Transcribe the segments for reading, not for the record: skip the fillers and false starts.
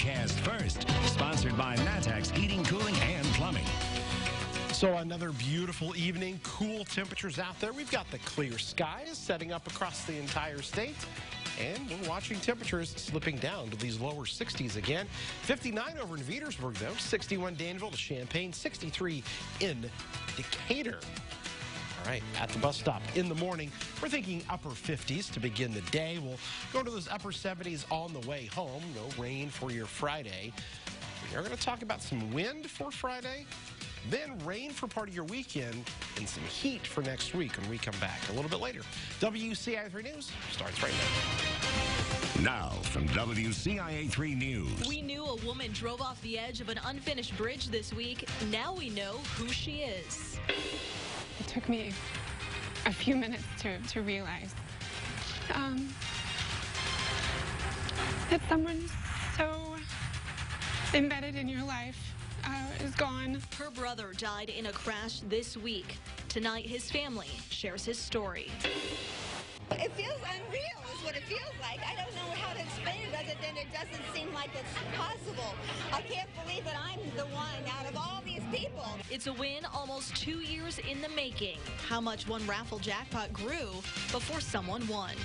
Broadcast first. Sponsored by Matex Heating, Cooling, and Plumbing. So another beautiful evening, cool temperatures out there. We've got the clear skies setting up across the entire state. And we're watching temperatures slipping down to these lower 60s again. 59 over in Petersburg, though. 61 Danville to Champaign. 63 in Decatur. All right, at the bus stop in the morning, we're thinking upper 50s to begin the day. We'll go to those upper 70s on the way home. No rain for your Friday. We're going to talk about some wind for Friday, then rain for part of your weekend, and some heat for next week when we come back a little bit later. WCIA 3 News starts right now. Now from WCIA 3 News. We knew a woman drove off the edge of an unfinished bridge this week. Now we know who she is. It took me a few minutes to realize that someone so embedded in your life is gone. Her brother died in a crash this week. Tonight, his family shares his story. It feels unreal is what it feels like. I don't know how to explain it other than it doesn't seem like it's possible. I can't believe that I'm the one out of all these people. It's a win almost 2 years in the making. How much one raffle jackpot grew before someone won.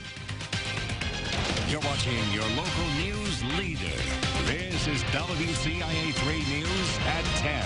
You're watching your local news leader. This is WCIA 3 News at 10.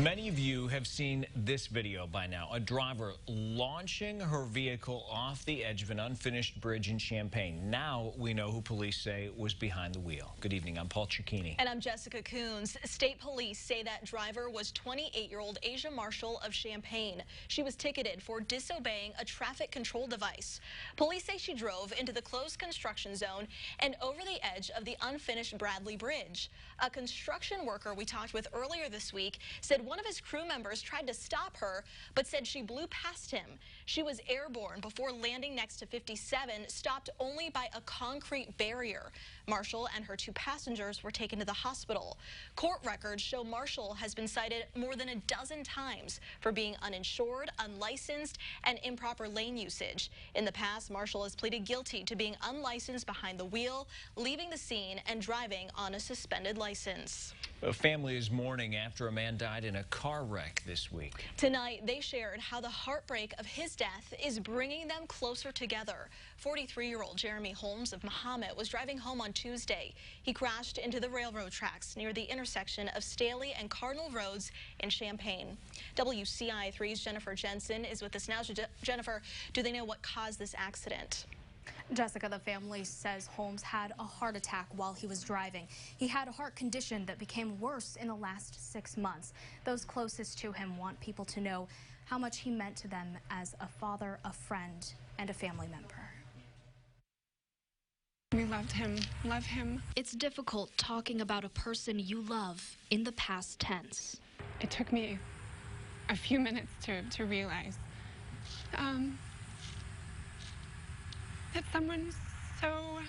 Many of you have seen this video by now. A driver launching her vehicle off the edge of an unfinished bridge in Champaign. Now we know who police say was behind the wheel. Good evening. I'm Paul Cicchini. And I'm Jessica Coons. State police say that driver was 28-year-old Asia Marshall of Champaign. She was ticketed for disobeying a traffic control device. Police say she drove into the closed construction zone and over the edge of the unfinished Bradley Bridge. A construction worker we talked with earlier this week said one of his crew members tried to stop her, but said she blew past him. She was airborne before landing next to 57, stopped only by a concrete barrier. Marshall and her 2 passengers were taken to the hospital. Court records show Marshall has been cited more than a dozen times for being uninsured, unlicensed, and improper lane usage. In the past, Marshall has pleaded guilty to being unlicensed behind the wheel, leaving the scene, and driving on a suspended license. A family is mourning after a man died in a car wreck this week. Tonight, they shared how the heartbreak of his death is bringing them closer together. 43-year-old Jeremy Holmes of Mahomet was driving home on Tuesday. He crashed into the railroad tracks near the intersection of Staley and Cardinal Roads in Champaign. WCIA 3's Jennifer Jensen is with us now. Jennifer, do they know what caused this accident? Jessica, the family says Holmes had a heart attack while he was driving. He had a heart condition that became worse in the last 6 months. Those closest to him want people to know how much he meant to them as a father, a friend, and a family member. We loved him, love him. It's difficult talking about a person you love in the past tense. It took me a few minutes to realize that someone so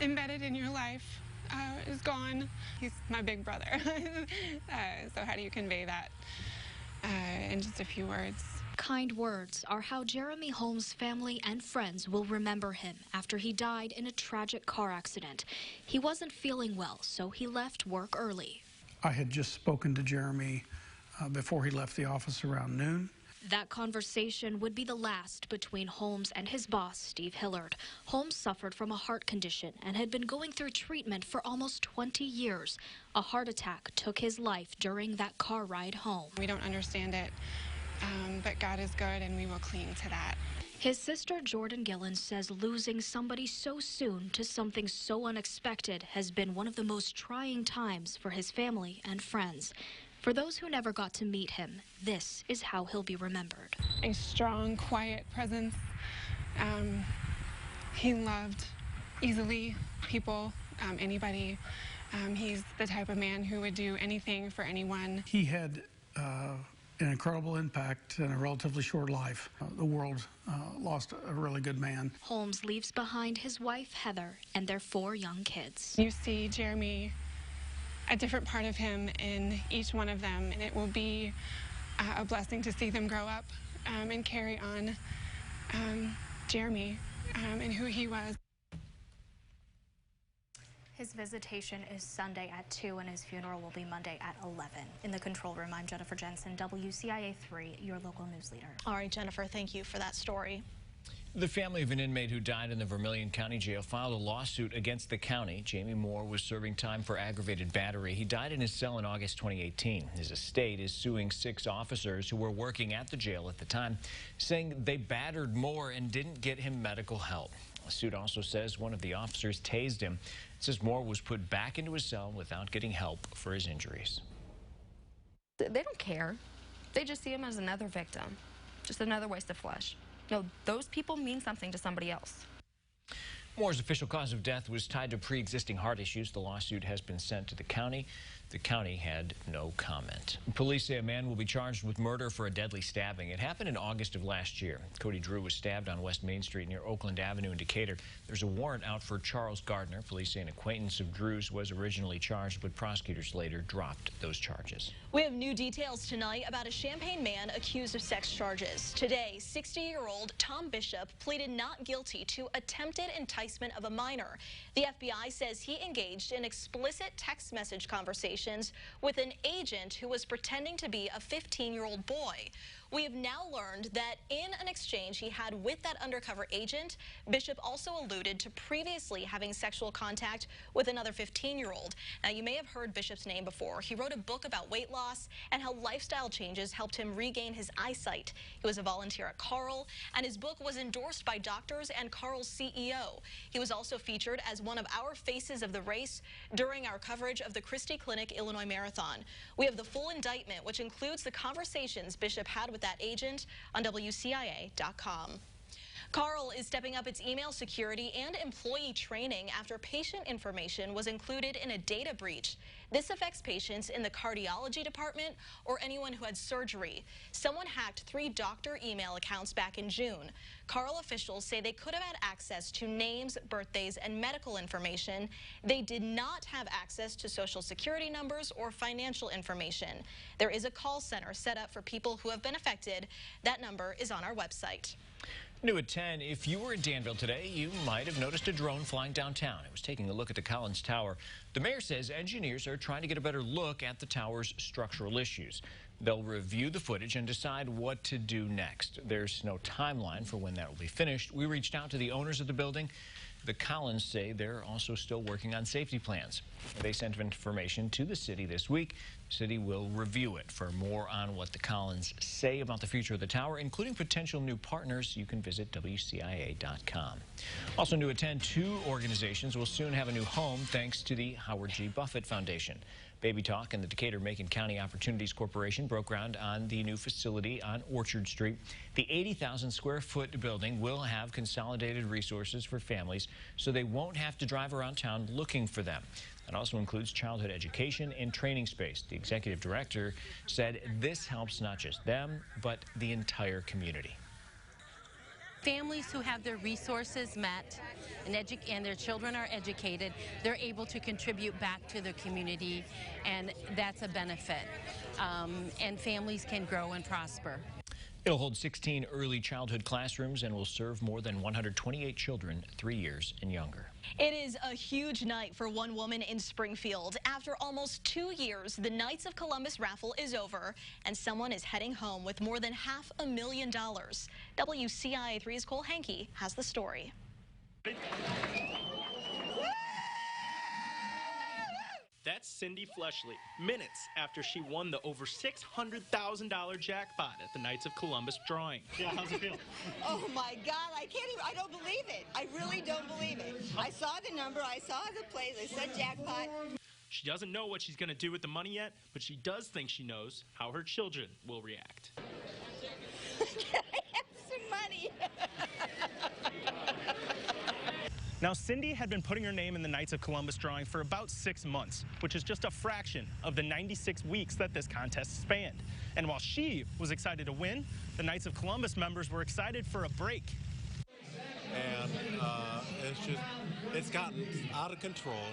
embedded in your life is gone. He's my big brother. So how do you convey that in just a few words? Kind words are how Jeremy Holmes' family and friends will remember him after he died in a tragic car accident. He wasn't feeling well, so he left work early. I had just spoken to Jeremy before he left the office around noon. That conversation would be the last between Holmes and his boss, Steve Hillard. Holmes suffered from a heart condition and had been going through treatment for almost 20 years. A heart attack took his life during that car ride home. We don't understand it, but God is good and we will cling to that. His sister, Jordan Gillen, says losing somebody so soon to something so unexpected has been one of the most trying times for his family and friends. For those who never got to meet him, this is how he'll be remembered. A strong, quiet presence. He loved easily people, anybody. He's the type of man who would do anything for anyone. He had an incredible impact in a relatively short life. The world lost a really good man. Holmes leaves behind his wife, Heather, and their 4 young kids. You see Jeremy, a different part of him in each one of them, and it will be a blessing to see them grow up and carry on Jeremy and who he was. His visitation is Sunday at 2 and his funeral will be Monday at 11. In the control room, I'm Jennifer Jensen, WCIA 3, your local news leader. All right, Jennifer, thank you for that story. The family of an inmate who died in the Vermilion County Jail filed a lawsuit against the county. Jamie Moore was serving time for aggravated battery. He died in his cell in August 2018. His estate is suing 6 officers who were working at the jail at the time, saying they battered Moore and didn't get him medical help. The suit also says one of the officers tased him. It says Moore was put back into his cell without getting help for his injuries. They don't care. They just see him as another victim, just another waste of flesh. No, those people mean something to somebody else. Moore's official cause of death was tied to pre-existing heart issues. The lawsuit has been sent to the county. The county had no comment. Police say a man will be charged with murder for a deadly stabbing. It happened in August of last year. Cody Drew was stabbed on West Main Street near Oakland Avenue in Decatur. There's a warrant out for Charles Gardner. Police say an acquaintance of Drew's was originally charged, but prosecutors later dropped those charges. We have new details tonight about a Champaign man accused of sex charges. Today, 60-year-old Tom Bishop pleaded not guilty to attempted enticement of a minor. The FBI says he engaged in explicit text message conversations with an agent who was pretending to be a 15-year-old boy. We have now learned that in an exchange he had with that undercover agent, Bishop also alluded to previously having sexual contact with another 15-year-old. Now, you may have heard Bishop's name before. He wrote a book about weight loss and how lifestyle changes helped him regain his eyesight. He was a volunteer at Carl, and his book was endorsed by doctors and Carl's CEO. He was also featured as one of our faces of the race during our coverage of the Christie Clinic Illinois Marathon. We have the full indictment, which includes the conversations Bishop had with that agent, on WCIA.com. Carl is stepping up its email security and employee training after patient information was included in a data breach. This affects patients in the cardiology department or anyone who had surgery. Someone hacked 3 doctor email accounts back in June. Carl officials say they could have had access to names, birthdays, and medical information. They did not have access to social security numbers or financial information. There is a call center set up for people who have been affected. That number is on our website. New at 10, if you were in Danville today, you might have noticed a drone flying downtown. It was taking a look at the Collins Tower. The mayor says engineers are trying to get a better look at the tower's structural issues. They'll review the footage and decide what to do next. There's no timeline for when that will be finished. We reached out to the owners of the building. The Collins say they're also still working on safety plans. They sent information to the city this week. The city will review it. For more on what the Collins say about the future of the tower, including potential new partners, you can visit WCIA.com. Also new at 10, 2 organizations will soon have a new home thanks to the Howard G. Buffett Foundation. Baby Talk and the Decatur-Macon County Opportunities Corporation broke ground on the new facility on Orchard Street. The 80,000 square foot building will have consolidated resources for families so they won't have to drive around town looking for them. It also includes childhood education and training space. The executive director said this helps not just them, but the entire community. Families who have their resources met and their children are educated, they're able to contribute back to the community, and that's a benefit. And families can grow and prosper. It'll hold 16 early childhood classrooms and will serve more than 128 children 3 years and younger. It is a huge night for one woman in Springfield. After almost 2 years, the Knights of Columbus raffle is over, and someone is heading home with more than $500,000. WCIA 3's Cole Hankey has the story. That's Cindy Fleshley, minutes after she won the over $600,000 jackpot at the Knights of Columbus drawing. Yeah, how's it feel? Oh my God, I don't believe it. I really don't believe it. I saw the number, I saw the place, I said jackpot. She doesn't know what she's going to do with the money yet, but she does think she knows how her children will react. Can I have some money? Now, Cindy had been putting her name in the Knights of Columbus drawing for about 6 months, which is just a fraction of the 96 weeks that this contest spanned. And while she was excited to win, the Knights of Columbus members were excited for a break. And it's gotten out of control,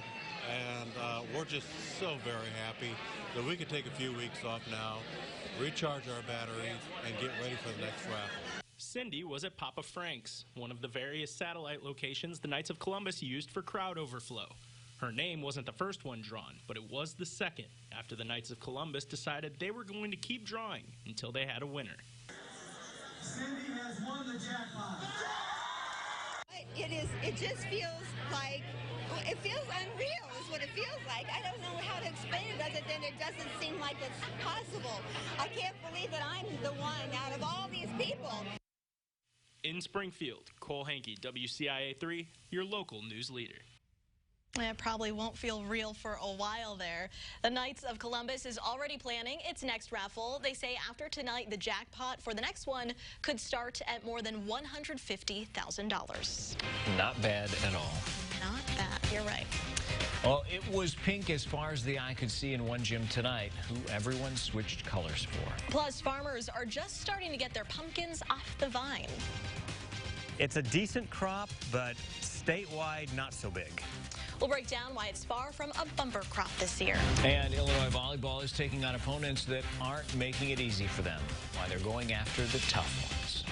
and we're just so very happy that we can take a few weeks off now, recharge our batteries, and get ready for the next raffle. Cindy was at Papa Frank's, one of the various satellite locations the Knights of Columbus used for crowd overflow. Her name wasn't the first one drawn, but it was the second after the Knights of Columbus decided they were going to keep drawing until they had a winner. Cindy has won the jackpot. It just feels like, it feels unreal is what it feels like. I don't know how to explain it other than it doesn't seem like it's possible. I can't believe that I'm the one out of all these people. In Springfield, Cole Hankey, WCIA 3, your local news leader. It probably won't feel real for a while there. The Knights of Columbus is already planning its next raffle. They say after tonight, the jackpot for the next one could start at more than $150,000. Not bad at all. Not bad. You're right. Well, it was pink as far as the eye could see in one gym tonight, who everyone switched colors for. Plus, farmers are just starting to get their pumpkins off the vine. It's a decent crop, but statewide, not so big. We'll break down why it's far from a bumper crop this year. And Illinois volleyball is taking on opponents that aren't making it easy for them, why they're going after the tough ones.